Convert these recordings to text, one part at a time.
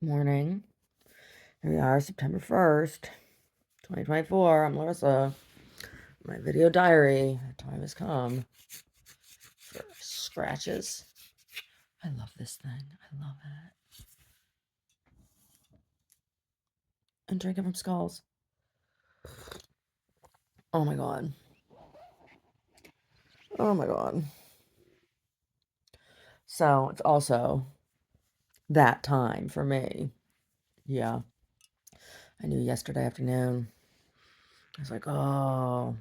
Morning. Here we are, September 1st, 2024. I'm Larissa. My video diary. The time has come for scratches. I love this thing. I love it. And drinking from skulls. Oh my god. Oh my god. So it's also that time for me. Yeah. I knew yesterday afternoon. I was like, oh,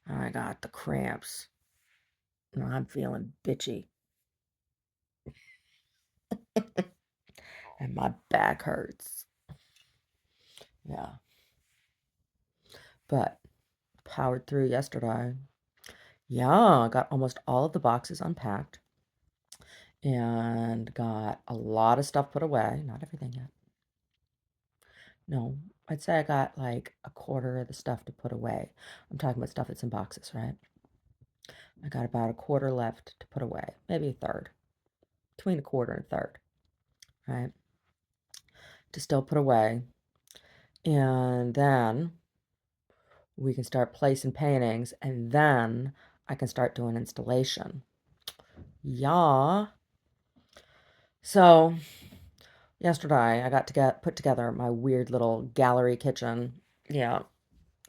I got the cramps. I'm feeling bitchy. And my back hurts. Yeah. But powered through yesterday. Yeah, I got almost all of the boxes unpacked and got a lot of stuff put away. Not everything yet. No, I'd say I got like a quarter of the stuff to put away. I'm talking about stuff that's in boxes, right? I got about a quarter left to put away, maybe a third, between a quarter and a third, right? To still put away. And then we can start placing paintings, and then I can start doing installation. Yeah. So yesterday, I got to put together my weird little gallery kitchen. Yeah.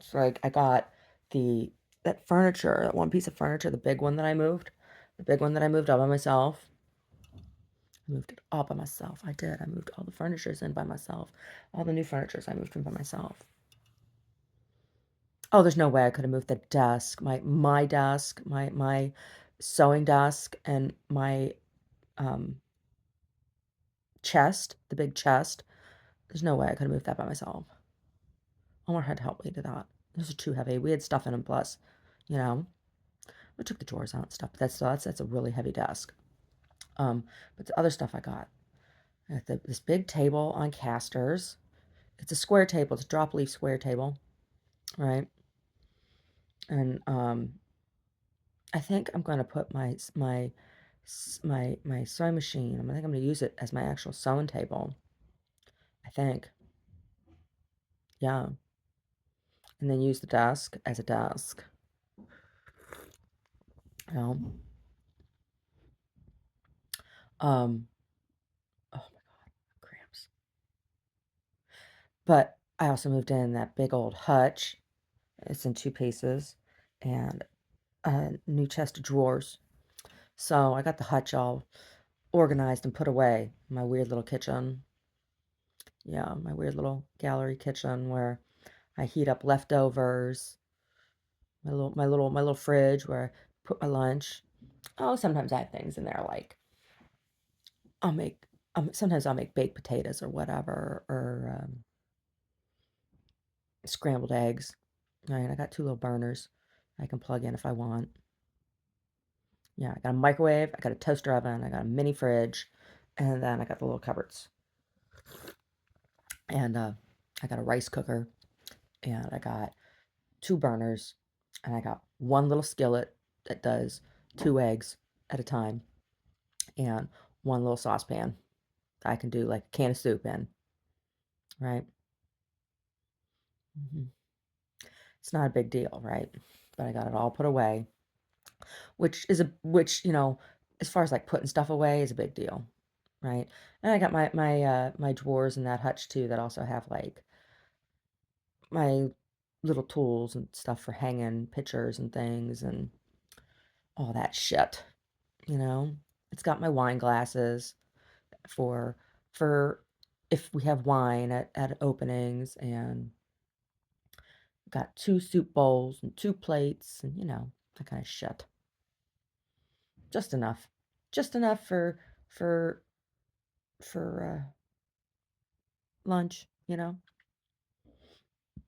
So I got that furniture, that one piece of furniture, the big one that I moved, all by myself. I moved it all by myself. I did. I moved all the furnitures in by myself. All the new furnitures I moved in by myself. Oh, there's no way I could have moved the desk, my desk, my sewing desk, and my chest, the big chest. There's no way I could have moved that by myself. Omar had to help me do that. Those are too heavy. We had stuff in them, plus, you know. We took the drawers out and stuff, but that's a really heavy desk. But the other stuff I got this big table on casters. It's a square table. It's a drop leaf square table, right? And I think I'm going to put my sewing machine. I think I'm going to use it as my actual sewing table. I think, yeah. And then use the desk as a desk. You know. Um. Oh my god, cramps. But I also moved in that big old hutch. It's in two pieces, and a new chest of drawers. So I got the hutch all organized and put away. My weird little kitchen. Yeah, my weird little gallery kitchen where I heat up leftovers. My little fridge where I put my lunch. Oh, sometimes I have things in there like I'll make. Sometimes I'll make baked potatoes or whatever, or scrambled eggs. Right, I got two little burners I can plug in if I want. Yeah, I got a microwave, I got a toaster oven, I got a mini fridge, and then I got the little cupboards. And I got a rice cooker, and I got two burners, and I got one little skillet that does 2 eggs at a time, and one little saucepan that I can do like a can of soup in, right? hmm It's not a big deal, right? But I got it all put away, which as far as like putting stuff away is a big deal, right? And I got my drawers in that hutch too that also have like my little tools and stuff for hanging pictures and things and all that shit, you know. It's got my wine glasses for for if we have wine at openings, and got two soup bowls and two plates and that kind of shit. Just enough. Just enough for for lunch,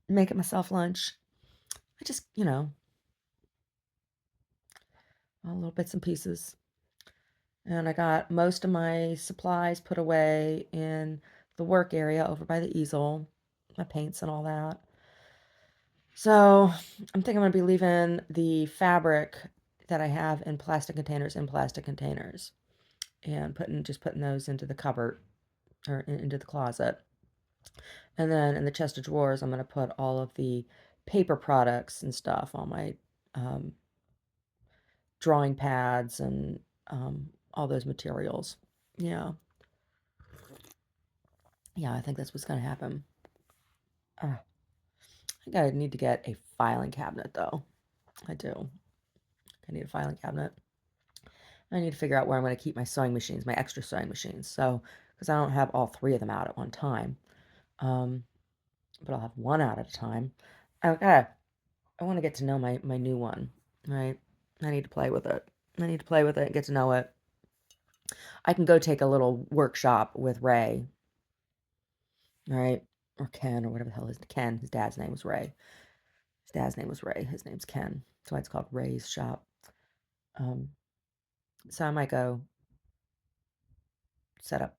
Make it myself lunch. I just, all little bits and pieces. And I got most of my supplies put away in the work area over by the easel, my paints and all that. So I'm thinking I'm going to be leaving the fabric that I have in plastic containers and putting those into the cupboard or into the closet. And then in the chest of drawers, I'm going to put all of the paper products and stuff, all my um, drawing pads and all those materials. Yeah. Yeah, I think that's what's going to happen. I think I need to get a filing cabinet, though. I do. I need a filing cabinet. I need to figure out where I'm going to keep my sewing machines, my extra sewing machines. So, because I don't have all three of them out at one time, um, but I'll have one out at a time. Okay, I want to get to know my new one, right? I need to play with it. I need to play with it and get to know it. I can go take a little workshop with Ray, right? Or Ken, or whatever the hell is Ken. His dad's name was Ray. His dad's name was Ray. His name's Ken. That's why it's called Ray's Shop. Um, so I might go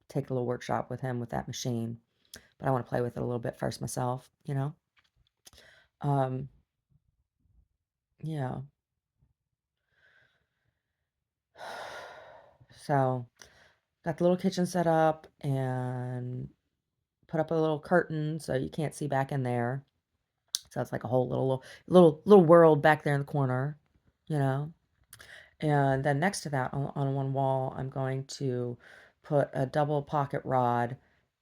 take a little workshop with him with that machine. But I want to play with it a little bit first myself, you know? Um, yeah. So, got the little kitchen set up and put up a little curtain so you can't see back in there. So it's like a whole little world back there in the corner, you know? And then next to that, on one wall, I'm going to put a double pocket rod,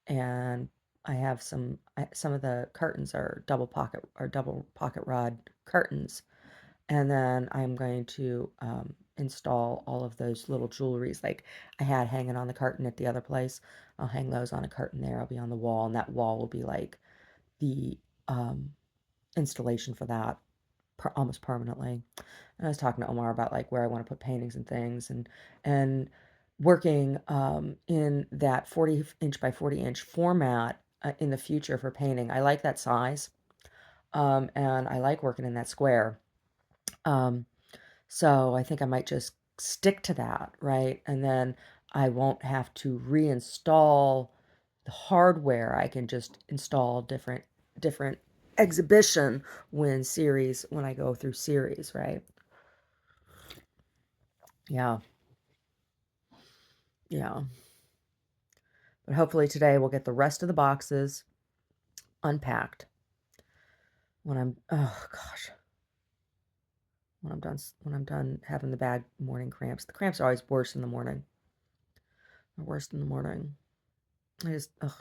and I have some of the curtains are double pocket rod curtains, and then I'm going to install all of those little jewelries like I had hanging on the curtain at the other place. I'll hang those on a curtain there. I'll be on the wall, and that wall will be like the um, installation for that almost permanently. And I was talking to Omar about like where I want to put paintings and things, and working in that 40-inch by 40-inch format in the future for painting. I like that size, and I like working in that square. Um, so I think I might just stick to that, right? And then I won't have to reinstall the hardware. I can just install different exhibition when I go through series, right? Yeah. Yeah. But hopefully today we'll get the rest of the boxes unpacked oh gosh, when I'm done having the bad morning cramps. The cramps are always worse in the morning. They're worse in the morning. I just, ugh.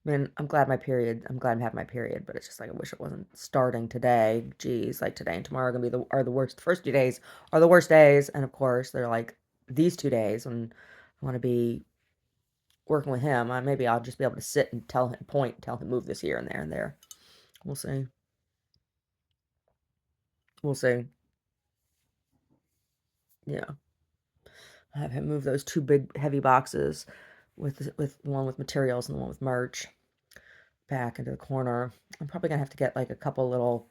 I mean, I'm glad I'm having my period, but it's just like I wish it wasn't starting today. Geez, like today and tomorrow are gonna be are the worst. The first 2 days are the worst days, and of course they're like these 2 days when I want to be working with him. Maybe I'll just be able to sit and tell him move this here and there and there. We'll see. We'll see. Yeah, I have him move those two big heavy boxes with one with materials and the one with merch back into the corner. I'm probably gonna have to get like a couple little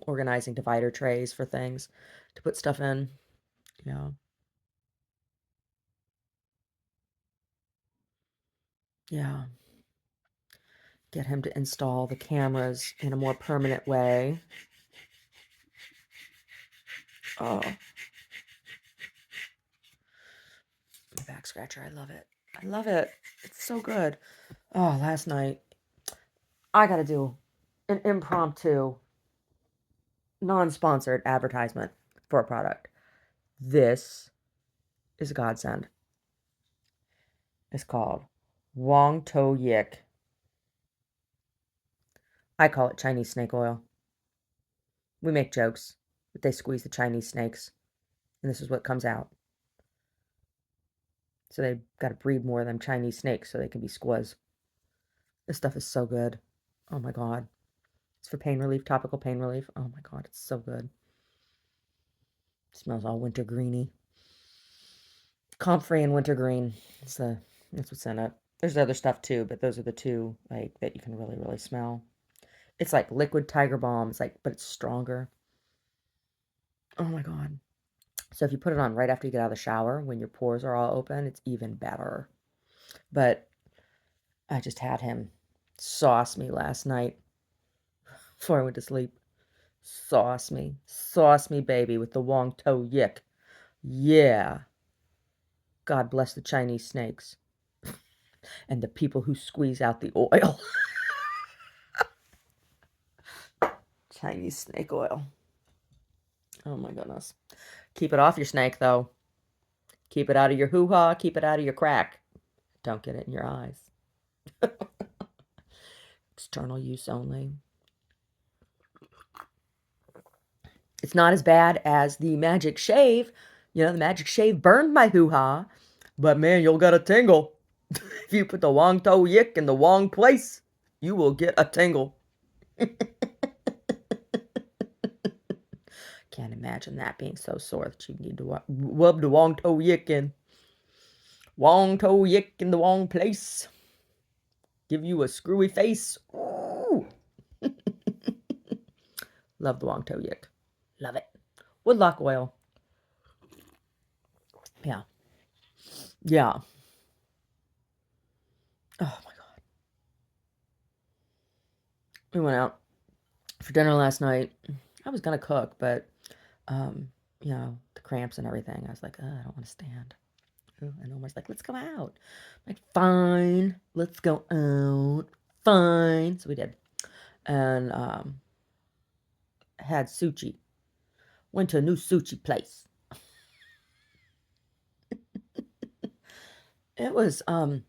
organizing divider trays for things to put stuff in. Yeah, yeah. Get him to install the cameras in a more permanent way. Oh, my back scratcher. I love it. I love it. It's so good. Oh, last night I got to do an impromptu, non-sponsored advertisement for a product. This is a godsend. It's called Wong To Yik. I call it Chinese snake oil. We make jokes, but they squeeze the Chinese snakes, and this is what comes out. So they've got to breed more of them Chinese snakes so they can be squaz. This stuff is so good. Oh my god. It's for pain relief, topical pain relief. Oh my god, it's so good. It smells all wintergreeny. Comfrey and wintergreen. That's what's in it. There's other stuff too, but those are the two like that you can really, really smell. It's like liquid tiger balm. It's like, but it's stronger. Oh my god. So if you put it on right after you get out of the shower, when your pores are all open, it's even better. But I just had him sauce me last night before I went to sleep. Sauce me, baby, with the Wong To Yik. Yeah. God bless the Chinese snakes. And the people who squeeze out the oil. Chinese snake oil. Oh my goodness. Keep it off your snake, though. Keep it out of your hoo-ha. Keep it out of your crack. Don't get it in your eyes. External use only. It's not as bad as the magic shave. You know, the magic shave burned my hoo-ha. But man, you'll get a tingle. If you put the Wong To Yik in the wrong place, you will get a tingle. Can't imagine that being so sore that you need to rub the Wong To Yik in. Wong To Yik in the wrong place. Give you a screwy face. Ooh. Love the Wong To Yik. Love it. Woodlock oil. Yeah. Yeah. Oh my God. We went out for dinner last night. I was going to cook, but, you know, the cramps and everything. I was like, I don't want to stand. And Omar's like, let's go out. I'm like, fine. Let's go out. Fine. So we did. And had sushi. Went to a new sushi place. It was the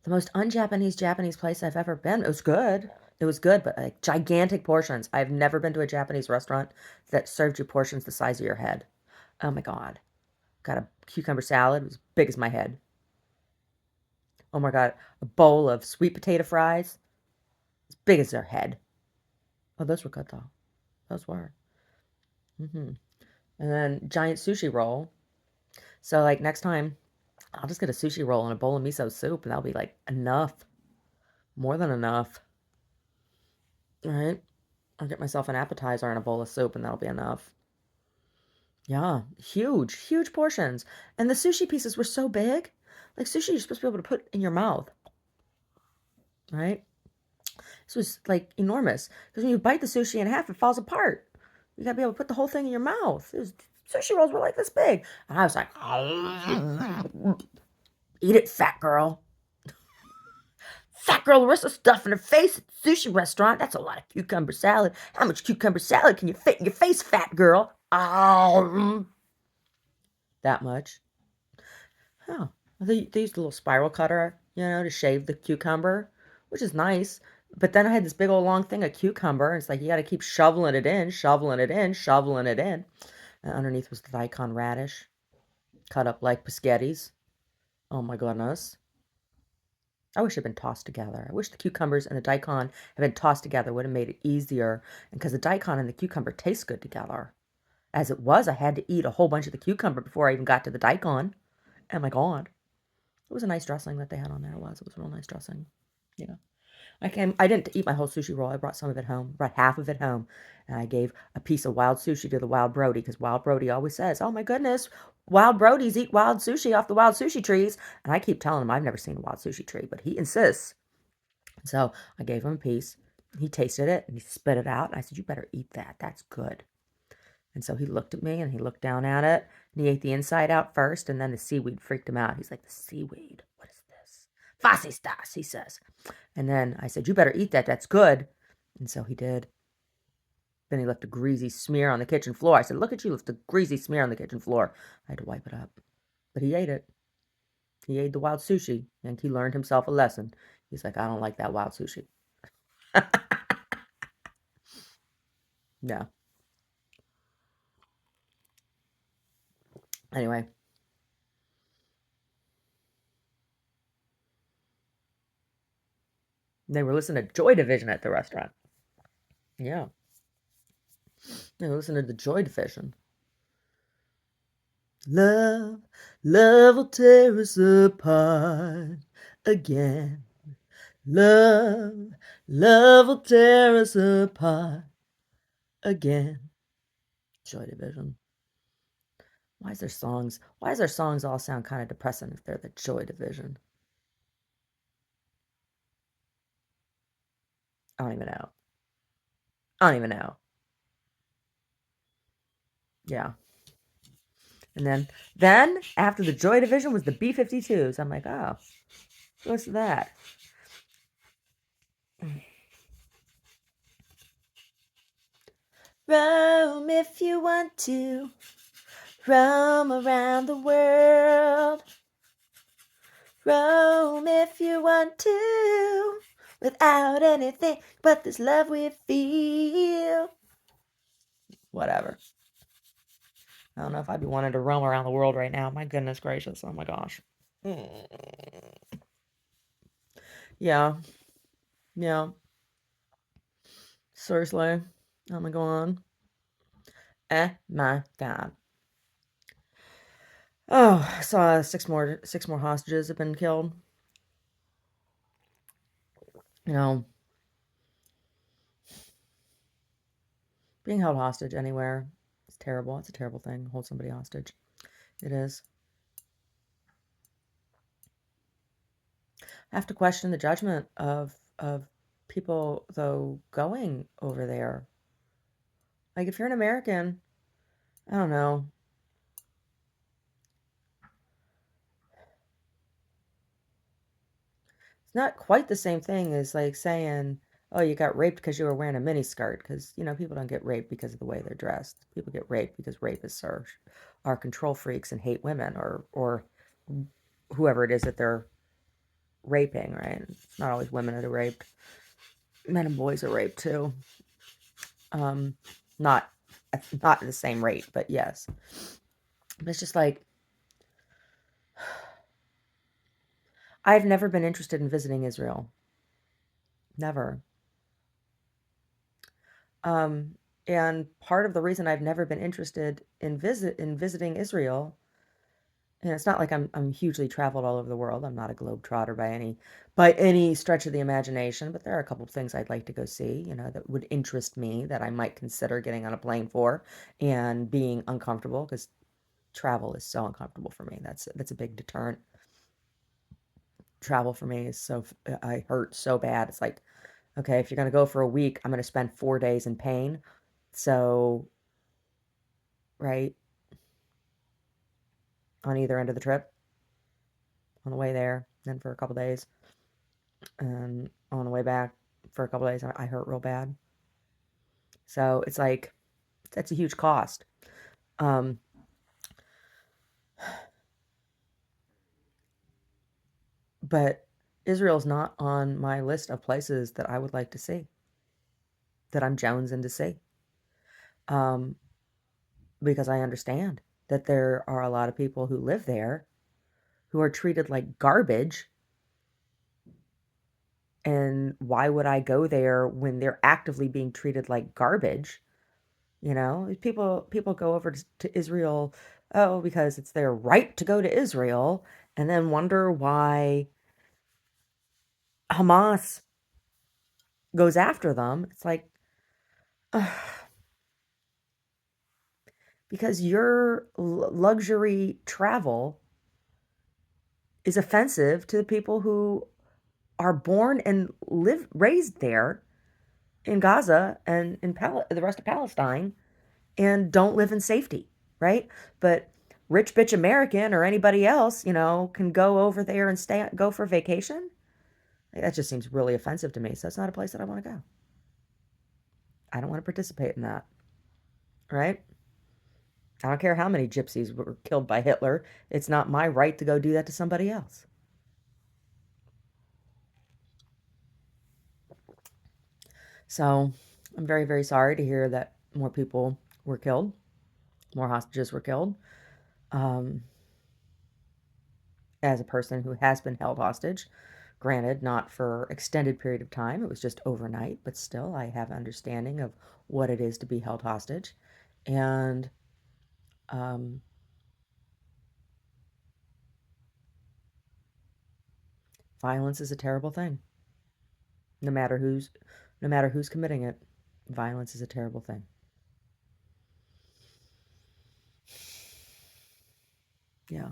most un-Japanese Japanese place I've ever been. It was good. It was good, but like gigantic portions. I've never been to a Japanese restaurant that served you portions the size of your head. Oh my God. Got a cucumber salad. It was big as my head. Oh my God. A bowl of sweet potato fries. As big as their head. Oh, those were good though. Those were. And then giant sushi roll. So like next time, I'll just get a sushi roll and a bowl of miso soup, and that'll be like enough. More than enough. All right? I'll get myself an appetizer and a bowl of soup, and that'll be enough. Yeah, huge, huge portions. And the sushi pieces were so big. Like sushi, you're supposed to be able to put in your mouth. Right? This was like enormous. Because when you bite the sushi in half, it falls apart. You gotta be able to put the whole thing in your mouth. Sushi rolls were like this big. And I was like, eat it, fat girl. Fat girl Larissa stuffing her face at the sushi restaurant. That's a lot of cucumber salad. How much cucumber salad can you fit in your face, fat girl? Oh, that much. Oh, they used a little spiral cutter, you know, to shave the cucumber, which is nice. But then I had this big old long thing of cucumber. And it's like you got to keep shoveling it in, shoveling it in, shoveling it in. And underneath was the daikon radish, cut up like paschettis. Oh my goodness. I wish it had been tossed together. I wish the cucumbers and the daikon had been tossed together. Would have made it easier. And because the daikon and the cucumber taste good together. As it was, I had to eat a whole bunch of the cucumber before I even got to the daikon. Oh my God. It was a nice dressing that they had on there. It was a real nice dressing. Yeah. I didn't eat my whole sushi roll. I brought some of it home, brought half of it home. And I gave a piece of wild sushi to the wild Brody because wild Brody always says, oh my goodness, wild Brodies eat wild sushi off the wild sushi trees. And I keep telling him I've never seen a wild sushi tree, but he insists. So I gave him a piece. He tasted it and he spit it out. And I said, you better eat that. That's good. And so he looked at me and he looked down at it and he ate the inside out first. And then the seaweed freaked him out. He's like, the seaweed? What is this? Fascistas, he says. And then I said, you better eat that. That's good. And so he did. Then he left a greasy smear on the kitchen floor. I said, look at you, left a greasy smear on the kitchen floor. I had to wipe it up. But he ate it. He ate the wild sushi, and he learned himself a lesson. He's like, I don't like that wild sushi. Yeah. Anyway. They were listening to Joy Division at the restaurant. Yeah. They were listening to the Joy Division. Love, love will tear us apart again. Love, love will tear us apart again. Joy Division. Why does their songs all sound kind of depressing if they're the Joy Division? I don't even know. I don't even know. Yeah. And then after the Joy Division was the B-52s. I'm like, oh, What's that? Roam if you want to. Roam around the world. Roam if you want to. Without anything but this love we feel. Whatever. I don't know if I'd be wanting to roam around the world right now. My goodness gracious. Oh my gosh. Mm. Yeah. Yeah. Seriously. Oh my god. My god. Oh, I saw six more hostages have been killed. You know, being held hostage anywhere is terrible. It's a terrible thing. Hold somebody hostage. It is. I have to question the judgment of people though going over there. Like if you're an American, I don't know. It's not quite the same thing as like saying, "Oh, you got raped because you were wearing a mini skirt." Because people don't get raped because of the way they're dressed. People get raped because rapists are control freaks and hate women or whoever it is that they're raping. Right? It's not always women that are raped. Men and boys are raped too. Um, not not at the same rate, but yes. But it's just like I've never been interested in visiting Israel. Never. Um, and part of the reason I've never been interested in visiting Israel, and it's not like I'm hugely traveled all over the world. I'm not a globetrotter by any stretch of the imagination, but there are a couple of things I'd like to go see, that would interest me that I might consider getting on a plane for and being uncomfortable because travel is so uncomfortable for me. That's a big deterrent. Travel for me is I hurt so bad. It's like, okay, if you're going to go for a week, I'm going to spend 4 days in pain. So, right, on either end of the trip, on the way there, then for a couple days, and on the way back for a couple days, I hurt real bad. So it's like, that's a huge cost. Um, but Israel's not on my list of places that I would like to see, that I'm jonesing to see. Um, because I understand that there are a lot of people who live there who are treated like garbage. And why would I go there when they're actively being treated like garbage? People go over to Israel, oh, because it's their right to go to Israel, and then wonder why Hamas goes after them. It's like, ugh, because your luxury travel is offensive to the people who are born and raised there in Gaza and in the rest of Palestine and don't live in safety, right? But rich bitch American or anybody else, can go over there and go for vacation. Like, that just seems really offensive to me. So it's not a place that I want to go. I don't want to participate in that, right? I don't care how many gypsies were killed by Hitler. It's not my right to go do that to somebody else. So I'm very, very sorry to hear that more people were killed, more hostages were killed. Um, as a person who has been held hostage, granted, not for extended period of time, it was just overnight, but still, I have understanding of what it is to be held hostage. And um, violence is a terrible thing. No matter who's, no matter who's committing it, violence is a terrible thing. Yeah.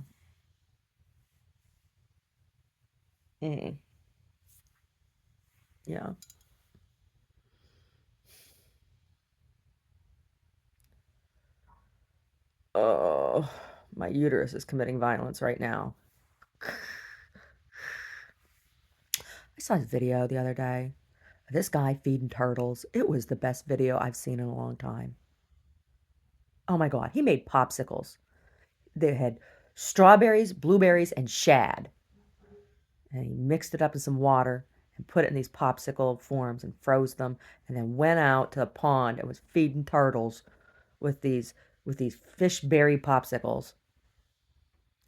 Mm. Yeah. Oh, my uterus is committing violence right now. I saw this video the other day. This guy feeding turtles. It was the best video I've seen in a long time. Oh my God. He made popsicles. They had strawberries, blueberries, and shad. And he mixed it up in some water and put it in these popsicle forms and froze them, and then went out to the pond and was feeding turtles with these fish berry popsicles.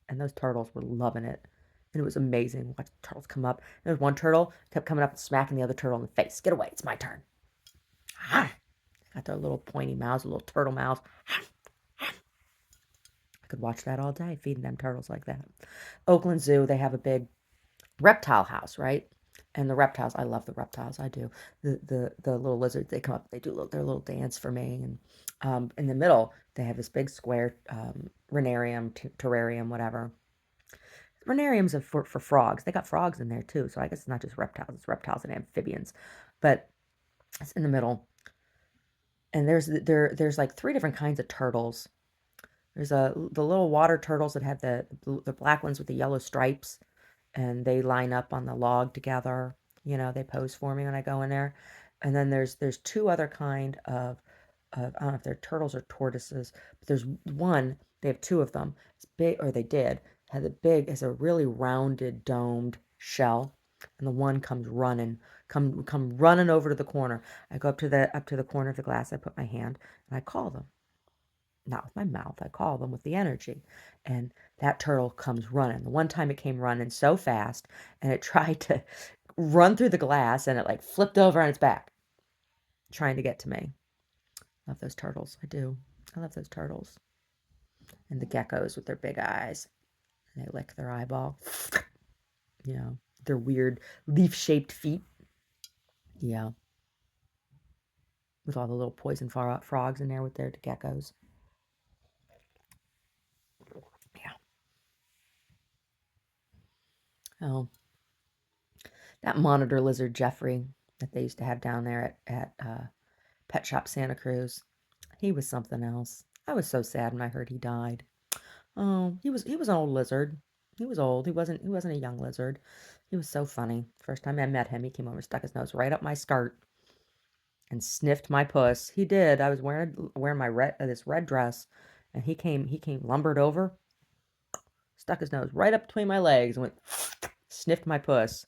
And those turtles were loving it. And it was amazing. Watch the turtles come up. There was one turtle kept coming up and smacking the other turtle in the face. Get away, it's my turn. Ah, got their little pointy mouths, little turtle mouths. I could watch that all day, feeding them turtles like that. Oakland Zoo, they have a big reptile house, right? And the reptiles, I love the reptiles. I do. The little lizards, they come up, they do their little dance for me. And in the middle, they have this big square renarium, terrarium, whatever. Renariums are for frogs. They got frogs in there too. So I guess it's not just reptiles, it's reptiles and amphibians. But it's in the middle. And there's like three different kinds of turtles. There's the little water turtles that have the black ones with the yellow stripes, and they line up on the log together. You know, they pose for me when I go in there. And then there's two other kind of I don't know if they're turtles or tortoises, but there's one, they have two of them. It's big, or they did, had the big, has a really rounded, domed shell, and the one comes running, come running over to the corner. I go up to the corner of the glass, I put my hand, and I call them. Not with my mouth, I call them with the energy. And that turtle comes running. The one time it came running so fast, and it tried to run through the glass, and it like flipped over on its back, trying to get to me. Love those turtles. I do. I love those turtles. And the geckos with their big eyes. And they lick their eyeball. You know, their weird leaf-shaped feet. Yeah. With all the little poison frogs in there with their geckos. Yeah. Oh, that monitor lizard Jeffrey that they used to have down there at Pet Shop Santa Cruz. He was something else. I was so sad when I heard he died. Oh, he was an old lizard. He was old. He wasn't a young lizard. He was so funny. First time I met him, he came over, stuck his nose right up my skirt, and sniffed my puss. He did. I was wearing my this red dress, and he came lumbered over, stuck his nose right up between my legs, and went sniffed my puss.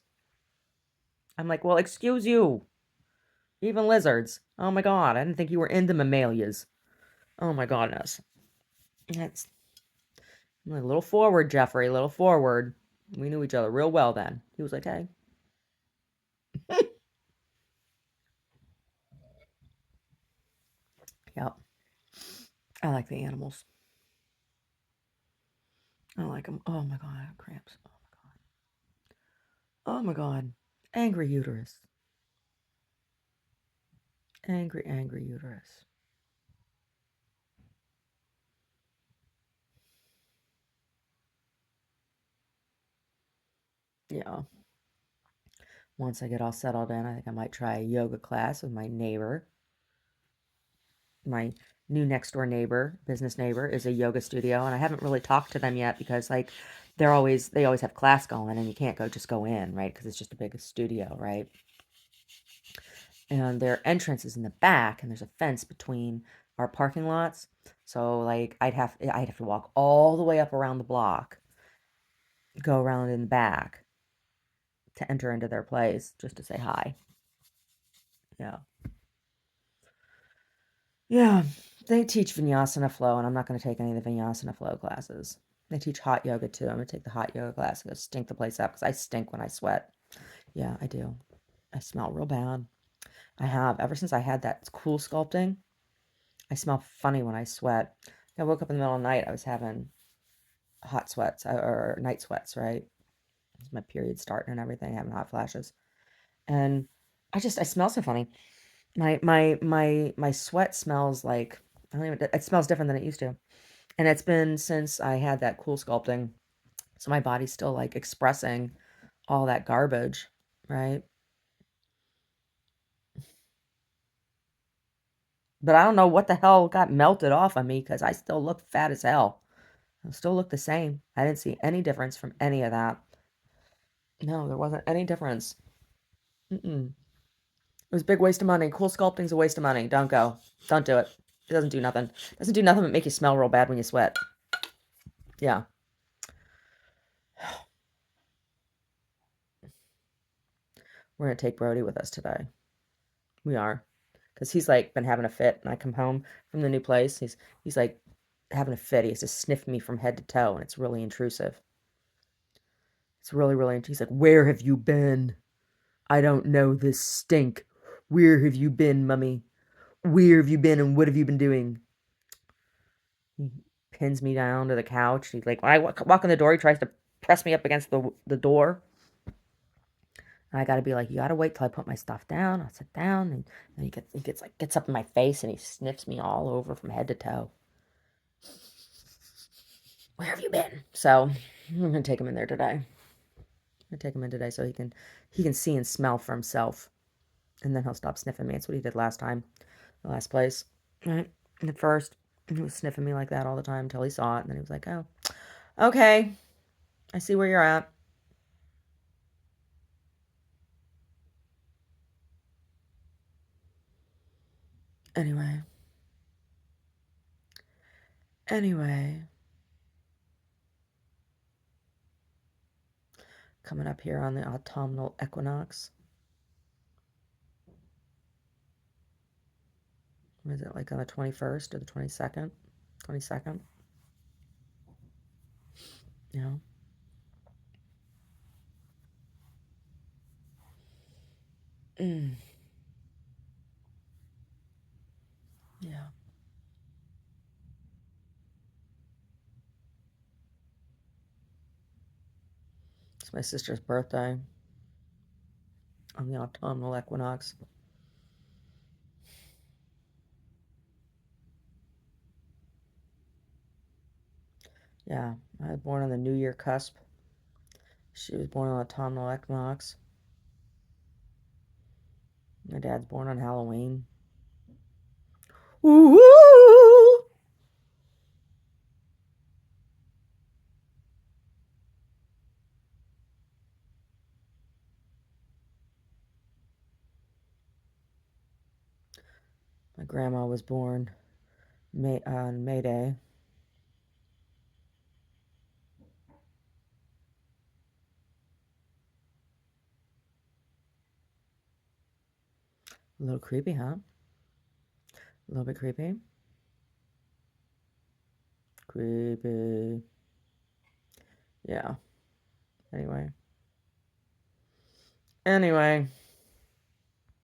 I'm like, well, excuse you, even lizards. Oh my God, I didn't think you were into mammalias. Oh my goodness. That's a little forward, Jeffrey, a little forward. We knew each other real well then. He was like, hey. Yep. I like the animals. I like them. Oh my God, I have cramps. Oh my God. Oh my God. Angry uterus. Angry, angry uterus. Yeah. Once I get all settled in, I think I might try a yoga class with my neighbor. My new next door neighbor, business neighbor, is a yoga studio, and I haven't really talked to them yet because like they always have class going, and you can't just go in, right? Because it's just a big studio, right? And their entrance is in the back, and there's a fence between our parking lots. So like I'd have to walk all the way up around the block, go around in the back to enter into their place just to say hi. Yeah. Yeah. They teach Vinyasana flow, and I'm not going to take any of the Vinyasana flow classes. They teach hot yoga too. I'm going to take the hot yoga class and go stink the place up because I stink when I sweat. Yeah, I do. I smell real bad. I have ever since I had that cool sculpting. I smell funny when I sweat. I woke up in the middle of the night. I was having hot sweats or night sweats, right? It's my period starting and everything, having hot flashes. And I smell so funny. My sweat smells like I don't even it smells different than it used to. And it's been since I had that cool sculpting. So my body's still like expressing all that garbage, right? But I don't know what the hell got melted off of me because I still look fat as hell. I still look the same. I didn't see any difference from any of that. No, there wasn't any difference. Mm-mm. It was a big waste of money. Cool sculpting's a waste of money. Don't go. Don't do it. It doesn't do nothing. It doesn't do nothing but make you smell real bad when you sweat. Yeah. We're gonna take Brody with us today. We are. Because he's like been having a fit and I come home from the new place. He's like having a fit. He has to sniff me from head to toe and it's really intrusive. It's really, really he's like, where have you been? I don't know this stink. Where have you been, mummy? Where have you been and what have you been doing? He pins me down to the couch. He's like, when I walk in the door, he tries to press me up against the door. And I got to be like, you got to wait till I put my stuff down. I'll sit down. And then gets up in my face and he sniffs me all over from head to toe. Where have you been? So I'm going to take him in there today. I'm going to take him in today so he can see and smell for himself. And then he'll stop sniffing me. That's what he did last time, the last place. Right? And at first, he was sniffing me like that all the time until he saw it. And then he was like, oh, okay. I see where you're at. Anyway. Anyway. Coming up here on the autumnal equinox. Was it like on the 21st or the 22nd? 22nd? You know? Mm. Yeah. It's my sister's birthday on the autumnal equinox. Yeah, I was born on the New Year cusp. She was born on autumnal equinox. My dad's born on Halloween. Ooh! My grandma was born on May Day. A little creepy, huh? A little bit creepy. Creepy. Yeah. Anyway. Anyway.